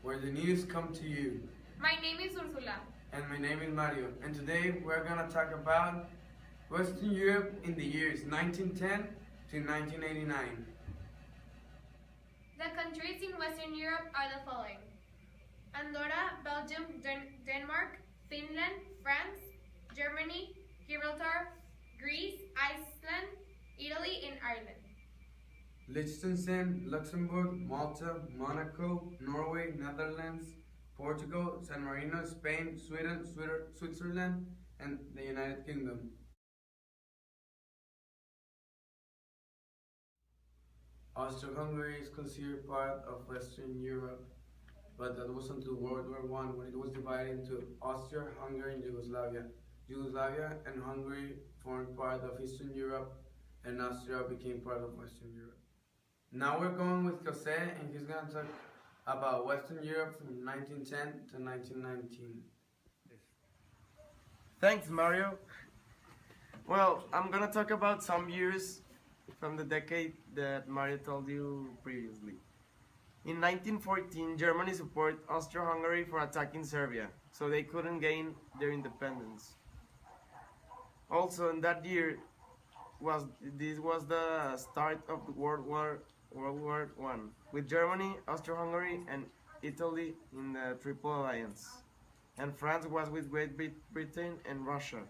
where the news come to you. My name is Ursula. And my name is Mario, and today we're gonna talk about Western Europe in the years 1910 to 1989. The countries in Western Europe are the following: Andorra, Belgium, Denmark, Finland, France, Germany, Gibraltar, Greece, Iceland, Italy, and Ireland. Liechtenstein, Luxembourg, Malta, Monaco, Norway, Netherlands, Portugal, San Marino, Spain, Sweden, Switzerland, and the United Kingdom. Austria-Hungary is considered part of Western Europe, but that was until World War I when it was divided into Austria, Hungary, and Yugoslavia. Yugoslavia and Hungary formed part of Eastern Europe, and Austria became part of Western Europe. Now we're going with Jose, and he's going to talk about Western Europe from 1910 to 1919. Thanks, Mario. Well, I'm gonna talk about some years from the decade that Mario told you previously. In 1914, Germany supported Austria-Hungary for attacking Serbia, so they couldn't gain their independence. Also, in that year, this was the start of the World War I, with Germany, Austria-Hungary, and Italy in the Triple Alliance, and France was with Great Britain and Russia.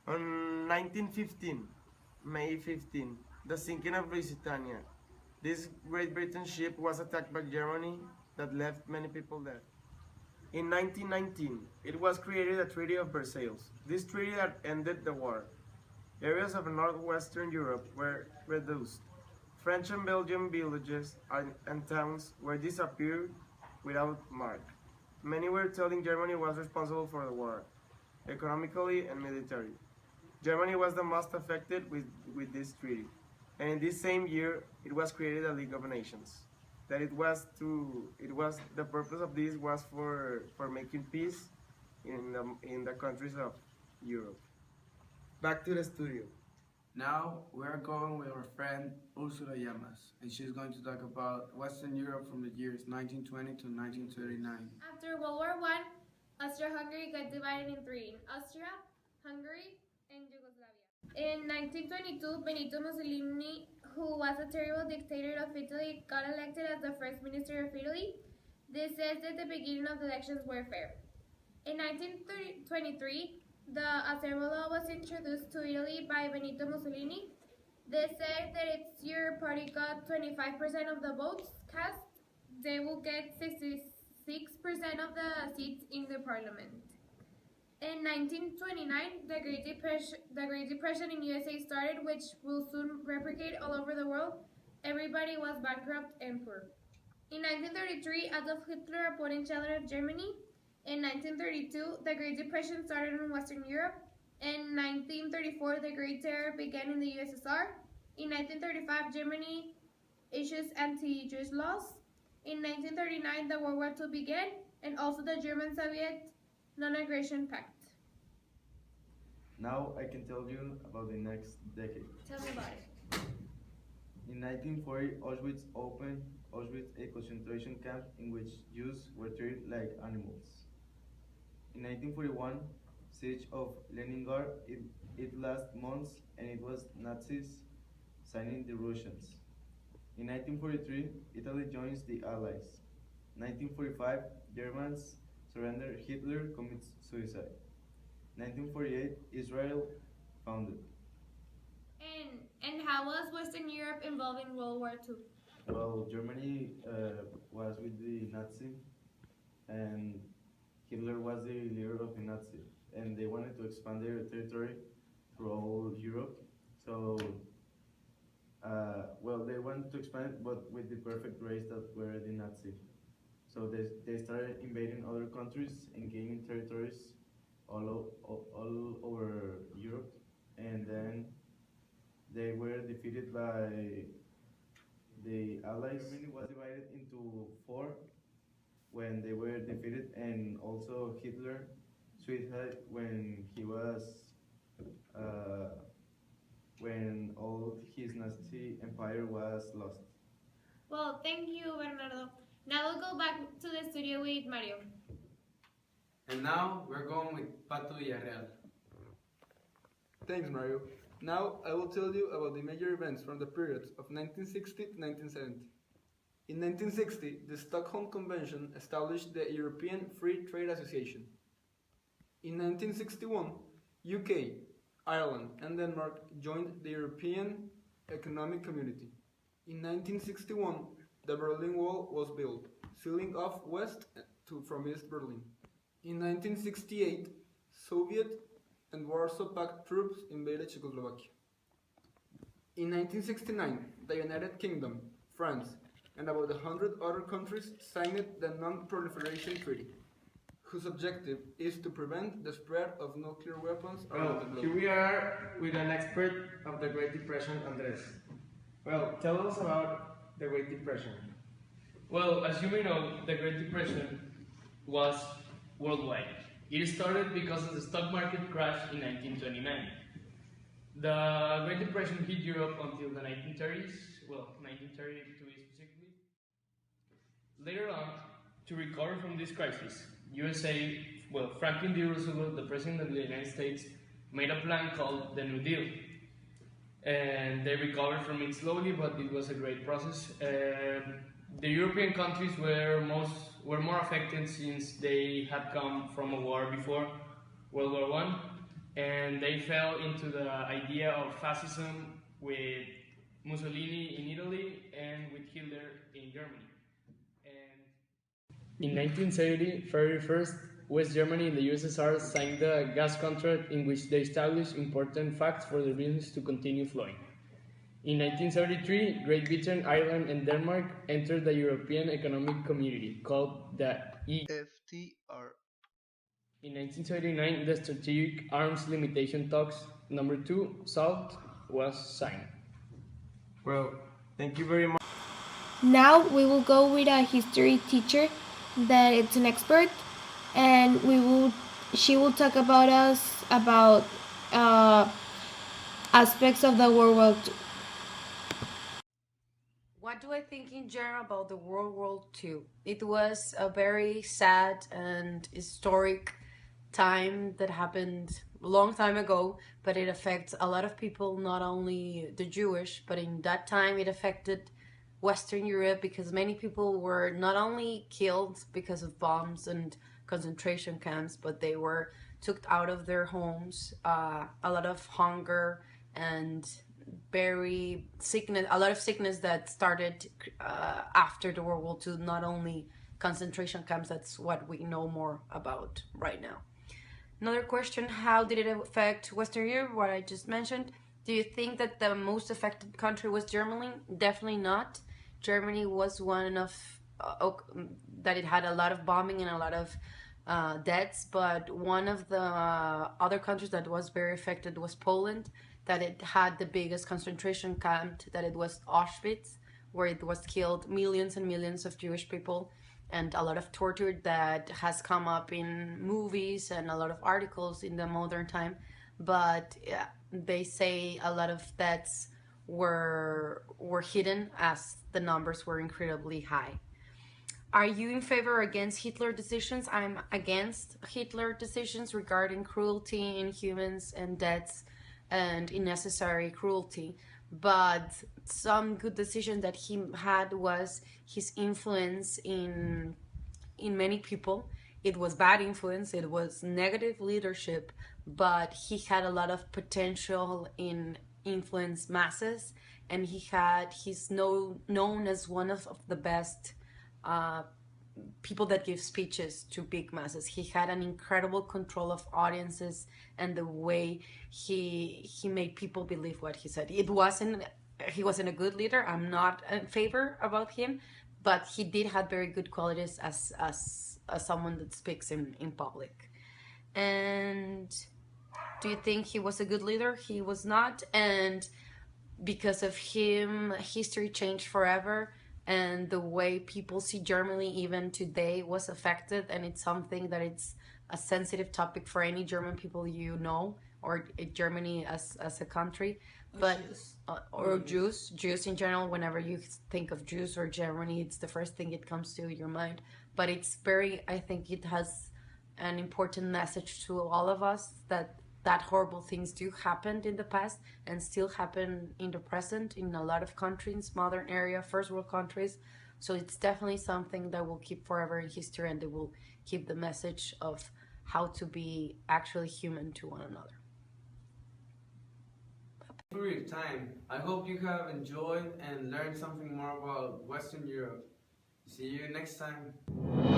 On 1915, May 15, the sinking of Lusitania. This Great Britain ship was attacked by Germany that left many people dead. In 1919, it was created a Treaty of Versailles. This treaty that ended the war. Areas of northwestern Europe were reduced. French and Belgian villages and towns were disappeared without mark. Many were telling Germany was responsible for the war, economically and militarily. Germany was the most affected with this treaty, and in this same year it was created a League of Nations. The purpose of this was for making peace in the countries of Europe. Back to the studio. Now we're going with our friend Ursula Llamas, and she's going to talk about Western Europe from the years 1920 to 1939. After World War I, Austria-Hungary got divided in three: Austria, Hungary, and Yugoslavia. In 1922, Benito Mussolini, who was a terrible dictator of Italy, got elected as the first minister of Italy. This says that the beginning of the elections were fair. In 1923, the Acerbo law was introduced to Italy by Benito Mussolini. They said that if your party got 25% of the votes cast, they will get 66% of the seats in the parliament. In 1929, the Great Depression in USA started, which will soon replicate all over the world. Everybody was bankrupt and poor. In 1933, Adolf Hitler appointed Chancellor of Germany. In 1932, the Great Depression started in Western Europe. In 1934, the Great Terror began in the USSR. In 1935, Germany issues anti-Jewish laws. In 1939, the World War II began, and also the German-Soviet Non-Aggression Pact. Now I can tell you about the next decade. Tell me about it. In 1940, Auschwitz opened a concentration camp in which Jews were treated like animals. In 1941, siege of Leningrad, it lasted months and it was Nazis signing the Russians. In 1943, Italy joins the Allies. 1945, Germans surrender, Hitler commits suicide. 1948, Israel founded. And how was Western Europe involved in World War II? Well, Germany was with the Nazi, and Hitler was the leader of the Nazi, and they wanted to expand their territory through all Europe. So, they wanted to expand it, but with the perfect race that were the Nazi. So they started invading other countries and gaining territories all over Europe, and then they were defeated by the Allies. Germany was divided into four when they were defeated, and also Hitler suicide when he was when all his Nazi empire was lost. Well, thank you, Bernardo. Now we'll go back to the studio with Mario. And now we're going with Pato Villarreal. Thanks, Mario. Now I will tell you about the major events from the periods of 1960 to 1970. In 1960, the Stockholm Convention established the European Free Trade Association. In 1961, UK, Ireland, and Denmark joined the European Economic Community. In 1961, the Berlin Wall was built, sealing off West from East Berlin. In 1968, Soviet and Warsaw Pact troops invaded Czechoslovakia. In 1969, the United Kingdom, France, and about 100 other countries signed the Non-Proliferation Treaty, whose objective is to prevent the spread of nuclear weapons around the globe. Here we are with an expert of the Great Depression, Andres. Well, tell us about the Great Depression. Well, as you may know, the Great Depression was worldwide. It started because of the stock market crash in 1929. The Great Depression hit Europe until the 1930s, well, 1932 specifically. Later on, to recover from this crisis, USA, well, Franklin D. Roosevelt, the President of the United States, made a plan called the New Deal. And they recovered from it slowly, but it was a great process. The European countries were more affected since they had come from a war before World War I, and they fell into the idea of fascism with Mussolini in Italy and with Hitler in Germany. And in 1970, February 1st, West Germany and the USSR signed a gas contract in which they established important facts for the business to continue flowing. In 1973, Great Britain, Ireland, and Denmark entered the European Economic Community, called the EFTR. In 1979, the Strategic Arms Limitation Talks number 2, SALT, was signed. Well, thank you very much. Now we will go with a history teacher that it's an expert, and she will talk about aspects of the World War II. What do I think in general about the World War II? It was a very sad and historic time that happened a long time ago, but it affects a lot of people, not only the Jewish, but in that time it affected Western Europe because many people were not only killed because of bombs and concentration camps, but they were took out of their homes, a lot of hunger and a lot of sickness that started after the World War II, not only concentration camps. That's what we know more about right now. Another question, how did it affect Western Europe? What I just mentioned. Do you think that the most affected country was Germany? Definitely not. Germany was one of that it had a lot of bombing and a lot of deaths, but one of the other countries that was very affected was Poland, that it had the biggest concentration camp, that it was Auschwitz, where it was killed millions and millions of Jewish people, and a lot of torture that has come up in movies and a lot of articles in the modern time. But yeah, they say a lot of deaths were hidden as the numbers were incredibly high. Are you in favor or against Hitler decisions? I'm against Hitler decisions regarding cruelty in humans and deaths and unnecessary cruelty. But some good decision that he had was his influence in many people. It was bad influence, it was negative leadership, but he had a lot of potential in influence masses, and he's known as one of the best people that give speeches to big masses. He had an incredible control of audiences and the way he made people believe what he said. He wasn't a good leader. I'm not in favor about him, but he did have very good qualities as someone that speaks in public. And do you think he was a good leader? He was not, and because of him, history changed forever, and the way people see Germany even today was affected, and it's something that it's a sensitive topic for any German people you know, or Germany as a country, but or Jews in general. Whenever you think of Jews or Germany, it's the first thing it comes to your mind. But it's very, I think it has an important message to all of us that horrible things do happen in the past and still happen in the present in a lot of countries, modern area, first world countries. So it's definitely something that will keep forever in history, and it will keep the message of how to be actually human to one another. For your time. I hope you have enjoyed and learned something more about Western Europe. See you next time.